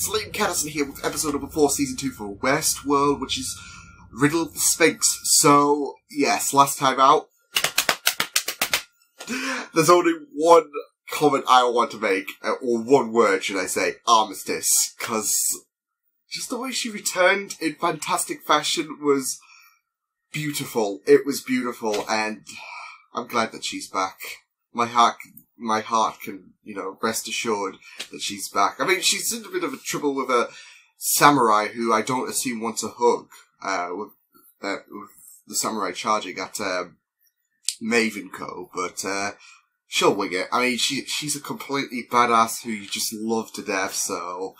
it's Liam Catterson here with episode number 4, season 2 for Westworld, which is Riddle of the Sphinx. So, yes, last time out, there's only one comment I want to make, or one word, should I say, armistice, because just the way she returned in fantastic fashion was beautiful. It was beautiful, and I'm glad that she's back. My heart can, rest assured that she's back. I mean, she's in a bit of a trouble with a samurai who I don't assume wants a hug, with the samurai charging at, Maven Co., but, she'll wing it. I mean, she's a completely badass who you just love to death, so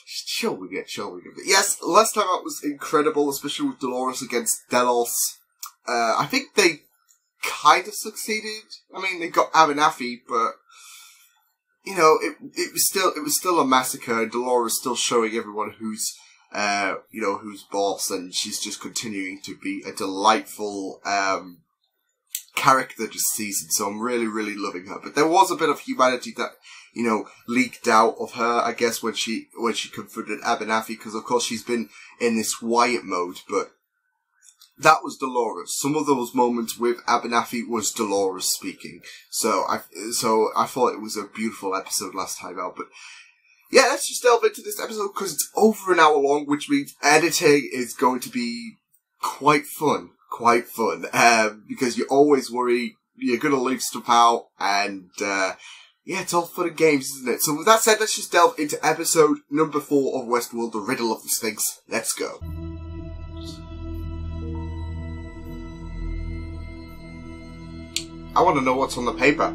she'll wing it. But yes, last time out was incredible, especially with Dolores against Delos. I think they kind of succeeded. I mean, they got Abernathy, but it was still a massacre. Dolores still showing everyone who's boss, and she's just continuing to be a delightful character this season. So I'm really, really loving her. But there was a bit of humanity that leaked out of her, I guess, when she confronted Abernathy, because of course she's been in this Wyatt mode, but that was Dolores. Some of those moments with Abernathy was Dolores speaking. So I thought it was a beautiful episode last time out. But yeah, let's just delve into this episode because it's over an hour long, which means editing is going to be quite fun. Because you always worry you're going to leave stuff out, and yeah, it's all fun and games, isn't it? So with that said, let's just delve into episode number 4 of Westworld, The Riddle of the Sphinx. Let's go. I want to know what's on the paper.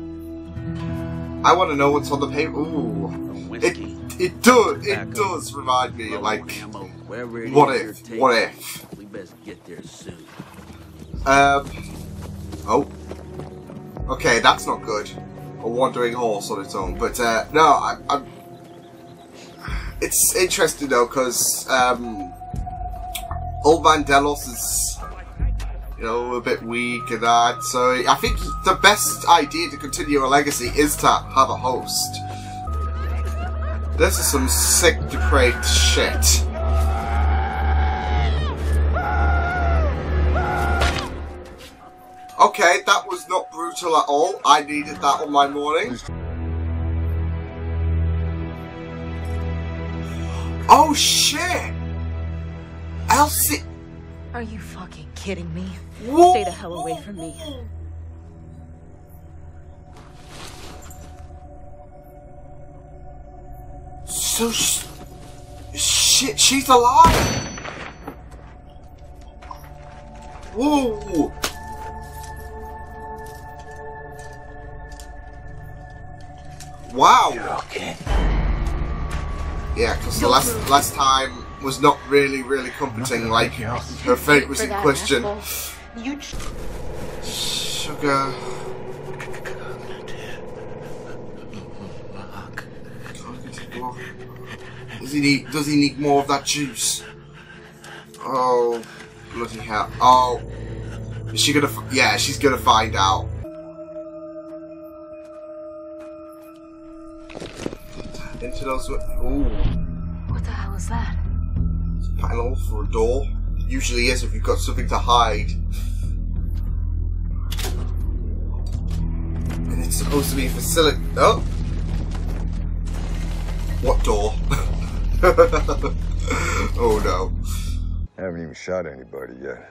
Ooh. It does remind me, like, what if? We best get there soon. Oh. Okay, that's not good. A wandering horse on its own. But, no, I'm it's interesting, though, because, Old Man Delos is, a bit weak and that, so I think the best idea to continue a legacy is to have a host. This is some sick, depraved shit. Okay, that was not brutal at all. I needed that on my morning. Oh shit! Elsie! Are you fucking kidding me? Whoa. Stay the hell away from me. So shit, she's alive! Whoa! Wow! You're okay. Yeah, because the last time was not really comforting, like, her fate was in question. Sugar. Does he need more of that juice? Oh, bloody hell. Oh. Is she gonna, yeah, she's gonna find out. Into those, ooh. What the hell is that? It's a panel for a door. It usually is if you've got something to hide. And it's supposed to be a facility. Oh! What door? Oh no. I haven't even shot anybody yet.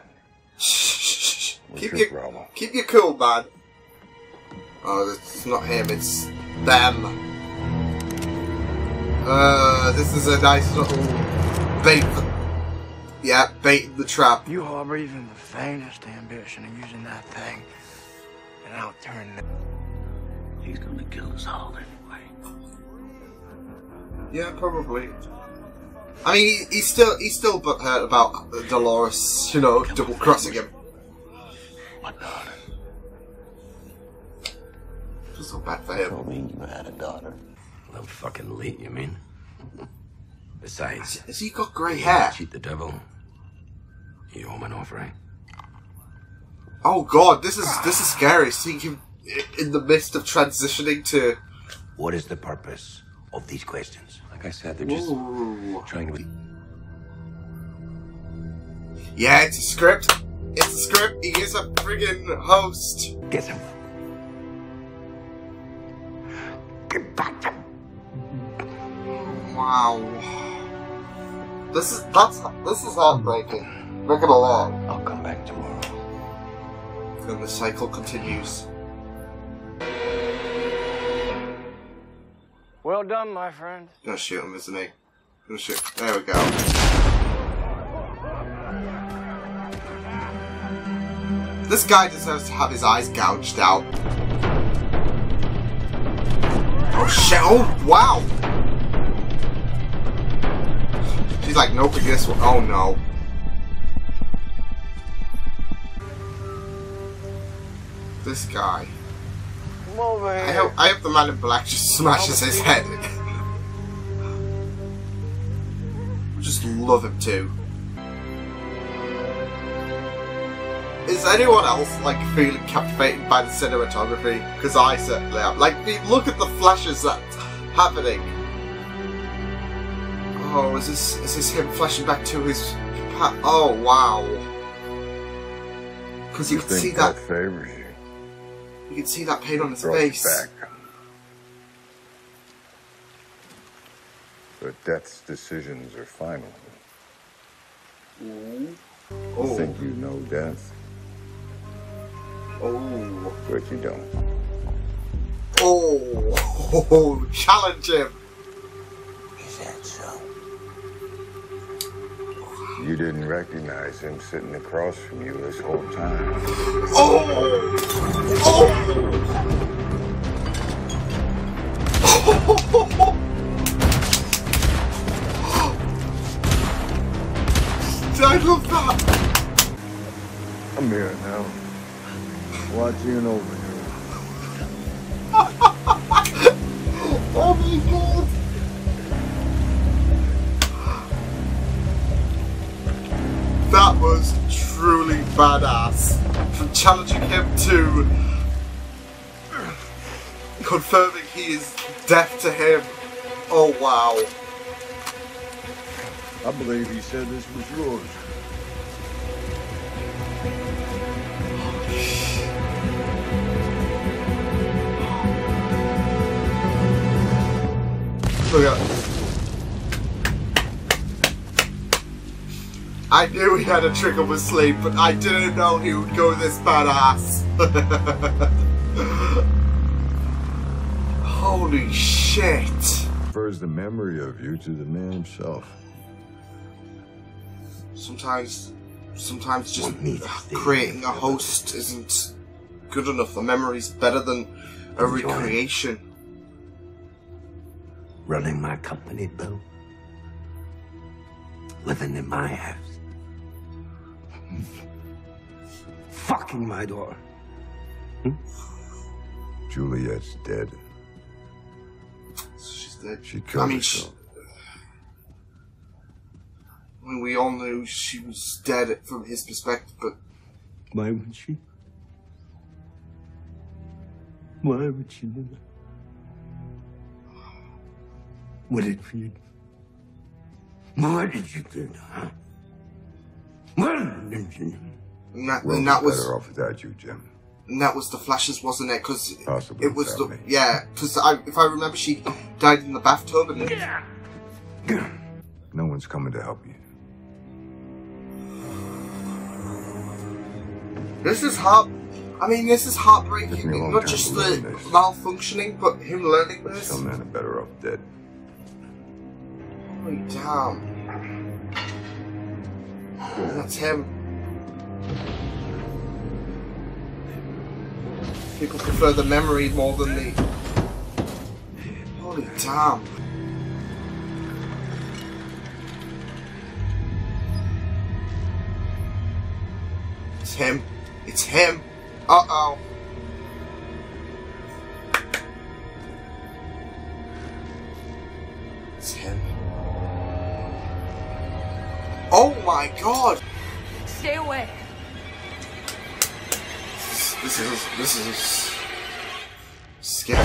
Shh. Keep your cool, man. Oh, it's not him, it's them. This is a nice little bait. Yeah, bait in the trap. You harbor even the faintest ambition of using that thing, and I'll turn that. He's gonna kill us all anyway. Yeah, probably. I mean, he's still butthurt about Dolores, double crossing him. My daughter. I feel so bad for him. Told me you had a daughter. Well, fucking elite, you mean? Besides, has he got grey hair? Cheat the devil. You owe him an offering. Oh god, this is scary. Seeing him in the midst of transitioning to. What is the purpose? of these questions. Like I said, they're just trying to... Yeah, it's a script. It's a script. He is a friggin' host. Get him. Get back to him. Wow. This is heartbreaking. Not gonna lie. I'll come back tomorrow. And the cycle continues. Well done, my friend. Gonna shoot him, isn't he? Gonna shoot. There we go. This guy deserves to have his eyes gouged out. Oh shit! Oh wow! She's like, nope, this one. Oh no. This guy. Come over here. I hope the man in black just smashes his head. Just love him too. Is anyone else like feeling captivated by the cinematography? Because I certainly am. Like, look at the flashes that's happening. Oh, is this him flashing back to his? Oh wow! Because you can see that. Favors you. You can see that pain on his face. Back. But death's decisions are final. Ooh. You Oh. think you know death, Oh. but you don't. Oh. Challenge him. Is that so? You didn't recognize him sitting across from you this whole time. Oh. Oh. I love that. I'm here now, watching over you. Oh my god. That was truly badass. From challenging him to confirming he is deaf to him. Oh wow. I believe he said this was yours. Look at. I knew he had a trick up his sleeve, but I didn't know he would go this badass. Holy shit. Refers the memory of you to the man himself. Sometimes just creating a host isn't good enough. The memory's better than a recreation. Running my company, Bill. Living in my house. Fucking my daughter. Juliet's dead. She's dead. She killed herself. I mean, we all knew she was dead from his perspective, but Why would she? Why would she do that? What did you do? What did you do, huh? What did you do? and that was better off without you, Jim. And that was the flashes, wasn't it? Because Possibly it was without the me. yeah. Because if I remember, she died in the bathtub, and No one's coming to help you. this is hard. I mean, this is heartbreaking. Took me a long Not time just to the learn this. malfunctioning, but him learning this. Some men are better off dead. Holy damn! And that's him. People prefer the memory more than the. Holy damn! It's him. It's him. Uh-oh. It's him. Oh my god! Stay away. This is scary.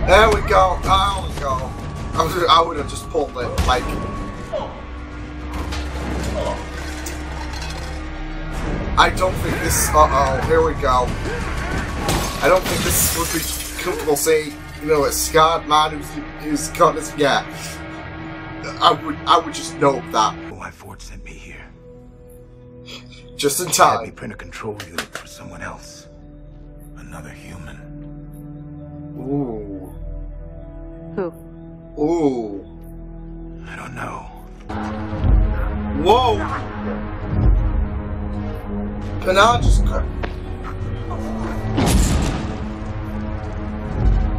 There we go. There we go. I would have just pulled it, like... I don't think this... Uh-oh, here we go. I don't think this would be comfortable seeing, you know, a scarred man who's got his... Yeah. I would just know that. Why Ford sent me here. Just in Had time. me print a control unit for someone else. Another human. Ooh. Who? Ooh. I don't know. Whoa! Bernard just...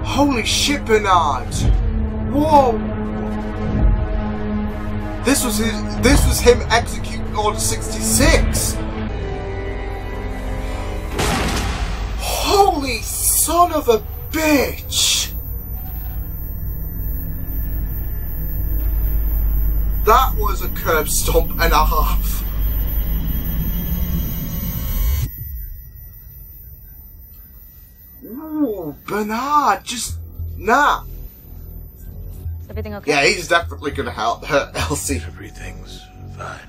Holy shit, Bernard! Whoa! This was him executing Order 66! Holy son of a bitch! That was a curb stomp and a half. Ooh, Bernard, just... Nah. Is everything okay? Yeah, he's definitely gonna hurt Elsie. Everything's fine.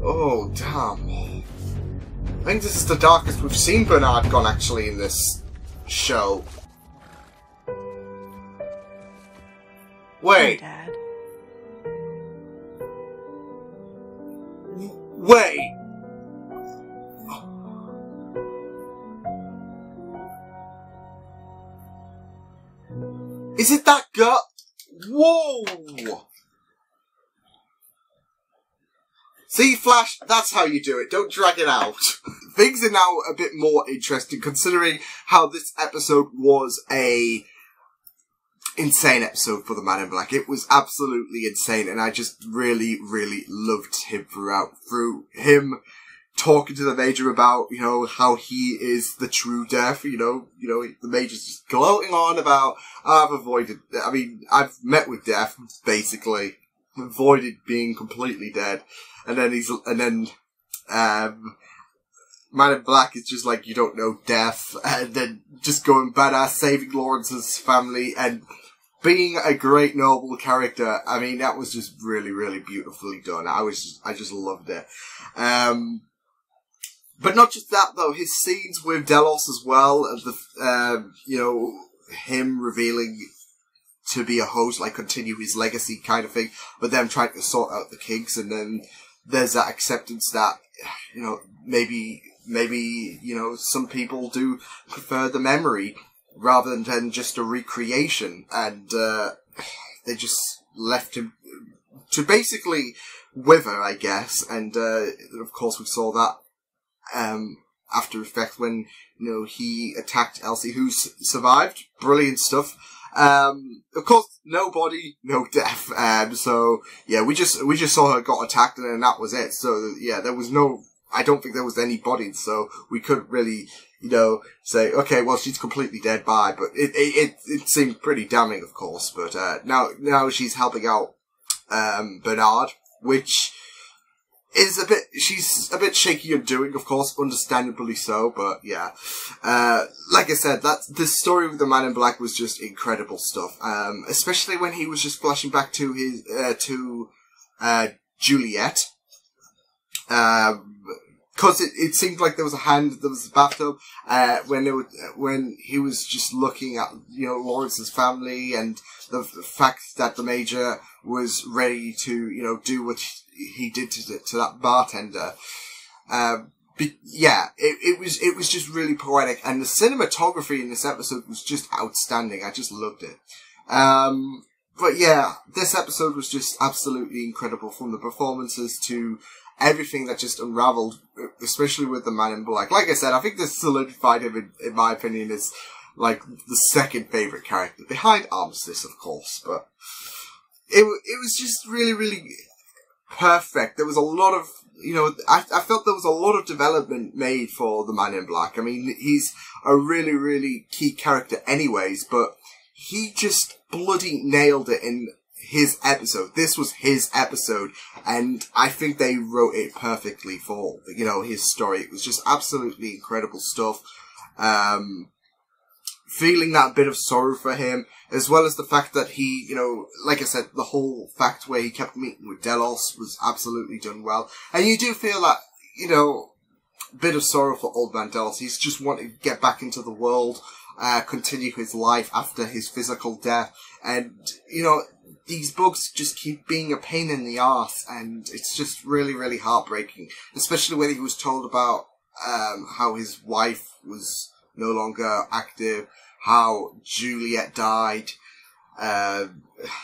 Oh, damn. I think this is the darkest we've seen Bernard gone, actually, in this show. Wait. Dad. Wait. Is it that girl? Whoa! See, Flash, that's how you do it. Don't drag it out. Things are now a bit more interesting, considering how this episode was a insane episode for the Man in Black. It was absolutely insane, and I just really, really loved him throughout. Through him talking to the Major about, you know, how he is the true Death, you know, the Major's just gloating on about, I've met with Death, basically, avoided being completely dead, and then Man in Black is just like, you don't know Death, and then just going badass, saving Lawrence's family, and being a great noble character. I mean, that was just really, really beautifully done. I just loved it. But not just that though, his scenes with Delos as well, you know, him revealing to be a host, like continue his legacy kind of thing, but them trying to sort out the kinks, and then there's that acceptance that, you know, maybe, you know, some people do prefer the memory rather than just a recreation, and they just left him to basically wither, I guess, and of course we saw that after effect when, you know, he attacked Elsie, who survived. Brilliant stuff. Of course, no body, no death. So yeah, we just saw her got attacked, and then that was it. So yeah, there was no, I don't think there was any bodies, so we couldn't really, you know, say, okay, well, she's completely dead, bye. But it seemed pretty damning, of course. But now she's helping out Bernard, which is she's a bit shaky on doing, of course, understandably so, but yeah. Like I said, this story with the Man in Black was just incredible stuff. Especially when he was just flashing back to his, Juliet. Cause it seemed like there was a hand, there was a bathtub, when he was just looking at, you know, Lawrence's family, and the fact that the Major was ready to, you know, do what he did to that bartender. But yeah, it was just really poetic, and the cinematography in this episode was just outstanding. I just loved it. But yeah, this episode was just absolutely incredible, from the performances to everything that just unraveled, especially with the Man in Black. Like I said, I think this solidified him, in my opinion, as like the second favourite character, behind Armistice, of course, but it was just really, really perfect. There was a lot of, you know, I felt there was a lot of development made for the Man in Black. I mean, he's a really, really key character anyways, but he just bloody nailed it in his episode. This was his episode, and I think they wrote it perfectly for, you know, his story. It was just absolutely incredible stuff. feeling that bit of sorrow for him, as well as the fact that he, you know, like I said, the whole fact where he kept meeting with Delos was absolutely done well. And you do feel that, you know, bit of sorrow for old man Delos. He's just wanting to get back into the world, continue his life after his physical death. And, you know, these bugs just keep being a pain in the arse, and it's just really, really heartbreaking. Especially when he was told about how his wife was no longer active, how Juliet died.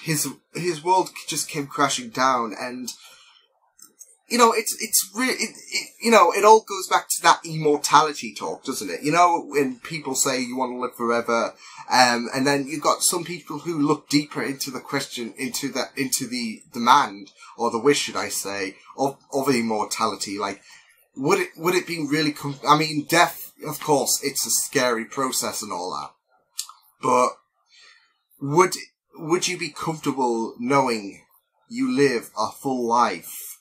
His world just came crashing down, and you know, it's really, you know, it all goes back to that immortality talk, doesn't it? You know, when people say you want to live forever, and then you've got some people who look deeper into the question, into the demand, or the wish, should I say, of immortality. Like, would it be really, I mean, death, of course, it's a scary process and all that, but would you be comfortable knowing you live a full life,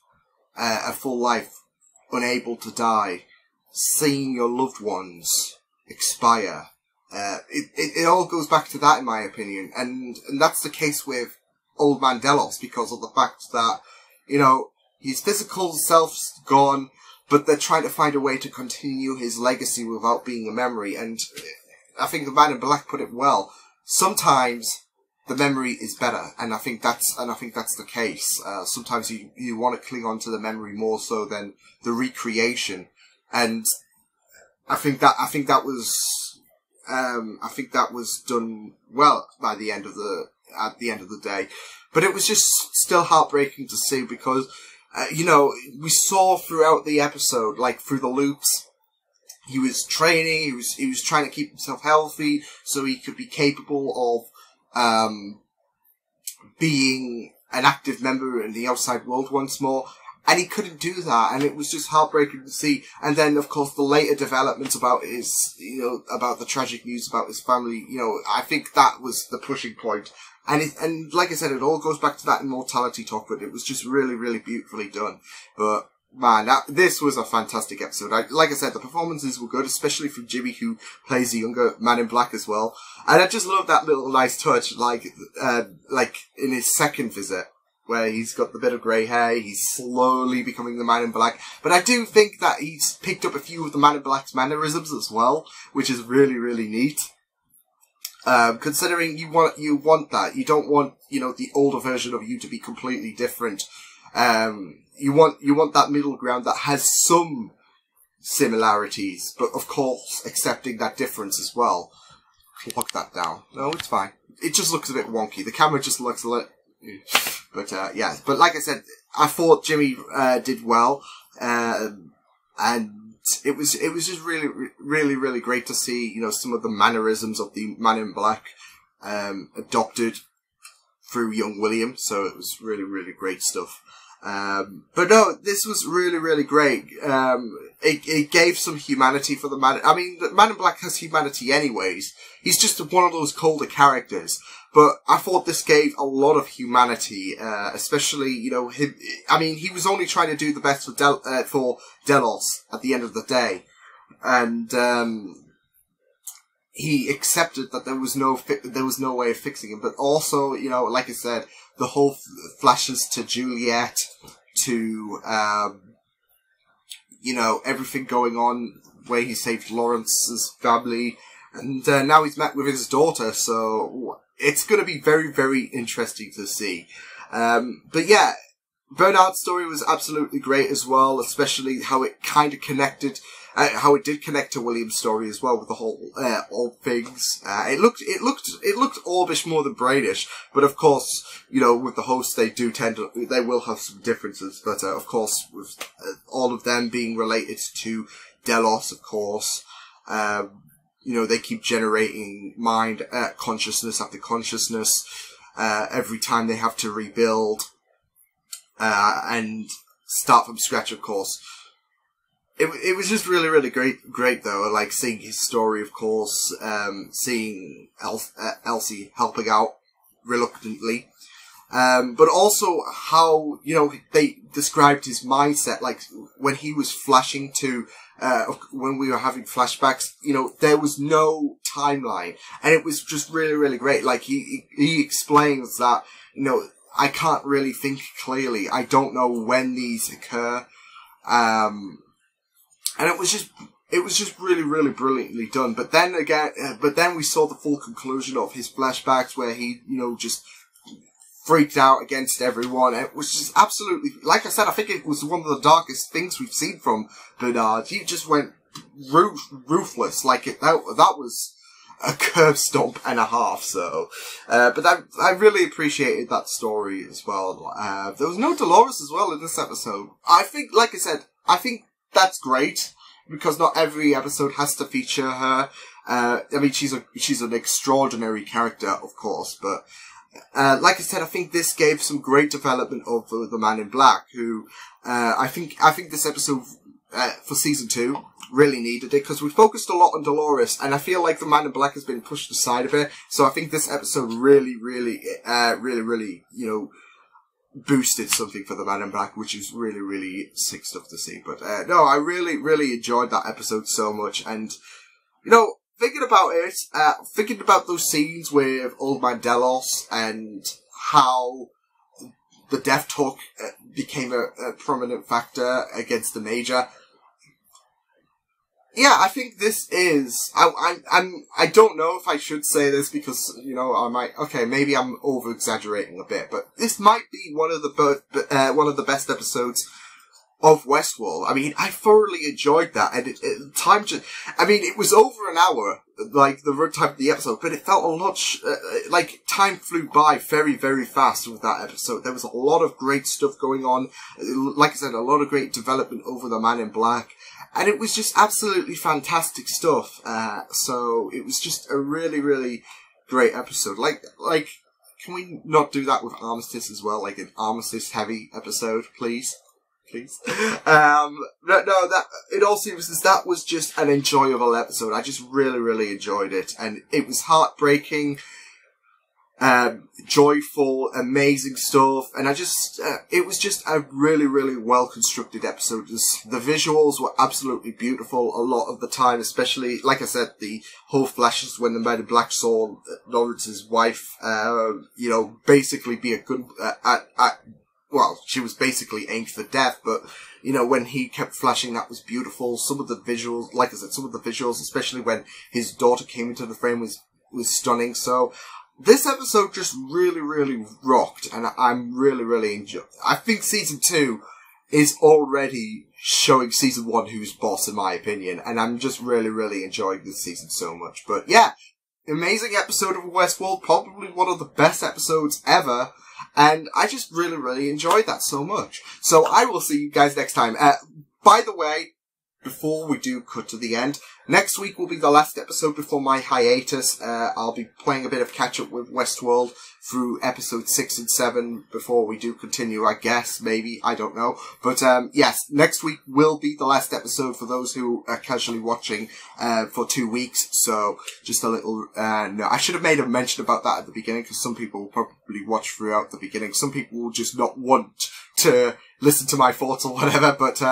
unable to die, seeing your loved ones expire? It all goes back to that, in my opinion, and that's the case with old man Delos, because of the fact that, you know, his physical self's gone, but they're trying to find a way to continue his legacy without being a memory. And I think the Man in Black put it well. Sometimes the memory is better, and I think that's the case. Sometimes you want to cling on to the memory more so than the recreation, and I think that was done well at the end of the day. But it was just still heartbreaking to see, because you know, we saw throughout the episode, like through the loops, he was training, he was trying to keep himself healthy so he could be capable of being an active member in the outside world once more, and he couldn't do that, and it was just heartbreaking to see. And then, of course, the later developments about his, you know, about the tragic news about his family, you know, I think that was the pushing point. And like I said, it all goes back to that immortality talk, but it was just really, really beautifully done. But man, this was a fantastic episode. Like I said, the performances were good, especially from Jimmy, who plays the younger Man in Black as well. And I just love that little nice touch, like in his second visit, where he's got the bit of grey hair, he's slowly becoming the Man in Black. But I do think that he's picked up a few of the Man in Black's mannerisms as well, which is really, really neat. Considering you want that. You don't want, you know, the older version of you to be completely different. You want that middle ground that has some similarities, but of course accepting that difference as well. Lock that down. No, it's fine. It just looks a bit wonky. The camera just looks a little... But, yeah. But like I said, I thought Jimmy, did well. And it was just really, really, really great to see, you know, some of the mannerisms of the Man in Black, adopted through young William. So it was really, really great stuff. But no, this was really, really great. It gave some humanity for the Man. I mean, the Man in Black has humanity anyways. He's just one of those colder characters. But I thought this gave a lot of humanity, especially, you know, him. I mean, he was only trying to do the best for Delos at the end of the day. And, he accepted that there was no way of fixing him. But also, you know, like I said, the whole flashes to Juliet, to, you know, everything going on where he saved Lawrence's family, and now he's met with his daughter, so it's going to be very, very interesting to see. But yeah, Bernard's story was absolutely great as well, especially how it kind of connected, how it did connect to William's story as well with the whole old things. It looked Orbish more than Brainish, but of course, you know, with the hosts they will have some differences. But of course, with all of them being related to Delos, of course, you know, they keep generating consciousness after consciousness every time they have to rebuild and start from scratch, of course. It was just really, really great though, like seeing his story, of course, seeing Elsie helping out reluctantly, but also how, you know, they described his mindset, like when he was flashing to, when we were having flashbacks, you know, there was no timeline. And it was just really, really great. Like, he explains that, you know, I can't really think clearly. I don't know when these occur. And it was just really, really brilliantly done. But then again, we saw the full conclusion of his flashbacks where he, you know, just freaked out against everyone. It was just absolutely, like I said, I think it was one of the darkest things we've seen from Bernard. He just went ruthless. Like that was a curb stomp and a half. So, but I really appreciated that story as well. There was no Dolores as well in this episode. I think, like I said, I think that's great because not every episode has to feature her. I mean, she's an extraordinary character, of course, but. Like I said, I think this gave some great development of the Man in Black, who, I think this episode, for season 2 really needed it, because we focused a lot on Dolores, and I feel like the Man in Black has been pushed aside a bit, so I think this episode really, you know, boosted something for the Man in Black, which is really, really sick stuff to see. But, no, I really, really enjoyed that episode so much, and, you know, thinking about it, thinking about those scenes with Old Man Delos and how the Death Talk became a prominent factor against the Major. Yeah, I think this is. I don't know if I should say this because, you know, I might. Okay, maybe I'm over exaggerating a bit, but this might be one of the best episodes of Westworld. I mean, I thoroughly enjoyed that, and it was over an hour, like the runtime of the episode, but it felt a lot, like time flew by very, very fast with that episode. There was a lot of great stuff going on, like I said, a lot of great development over the Man in Black, and it was just absolutely fantastic stuff, so it was just a really, really great episode. Like, can we not do that with Armistice as well, like an Armistice heavy episode, please? No, that, in all seriousness, that was just an enjoyable episode. I just really, really enjoyed it. And it was heartbreaking, joyful, amazing stuff. And it was just a really, really well-constructed episode. The visuals were absolutely beautiful a lot of the time, especially, like I said, the whole flashes when the Man in Black saw Lawrence's wife, you know, basically be a good, well, she was basically aimed for death, but, you know, when he kept flashing, that was beautiful. Some of the visuals, like I said, especially when his daughter came into the frame, was stunning. So, this episode just really, really rocked, and I'm really, really enjoying. I think season 2 is already showing season 1 who's boss, in my opinion, and I'm just really, really enjoying this season so much. But yeah, amazing episode of Westworld, probably one of the best episodes ever. And I just really, really enjoyed that so much. So I will see you guys next time. By the way, before we do cut to the end, next week will be the last episode before my hiatus. I'll be playing a bit of catch-up with Westworld through episodes 6 and 7 before we do continue, I guess, maybe, I don't know. But, yes, next week will be the last episode for those who are casually watching, for 2 weeks. So, just a little, no, I should have made a mention about that at the beginning, because some people will probably watch throughout the beginning. Some people will just not want to listen to my thoughts or whatever, but,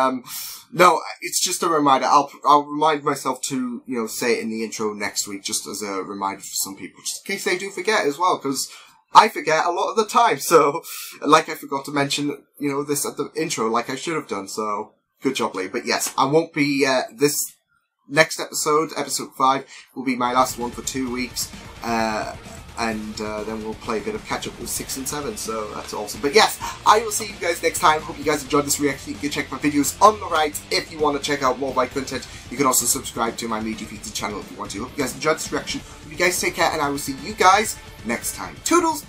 no, it's just a reminder. I'll remind myself to, you know, say it in the intro next week, just as a reminder for some people, just in case they do forget as well, because I forget a lot of the time, so, like I forgot to mention, you know, this at the intro, like I should have done, so, good job, Lee. But yes, I won't be, this next episode, episode 5, will be my last one for 2 weeks, and then we'll play a bit of catch-up with 6 and 7, so that's awesome. But yes, I will see you guys next time. Hope you guys enjoyed this reaction. You can check my videos on the right if you want to check out more of my content. You can also subscribe to my media feeds channel if you want to. Hope you guys enjoyed this reaction. Hope you guys take care, and I will see you guys next time. Toodles!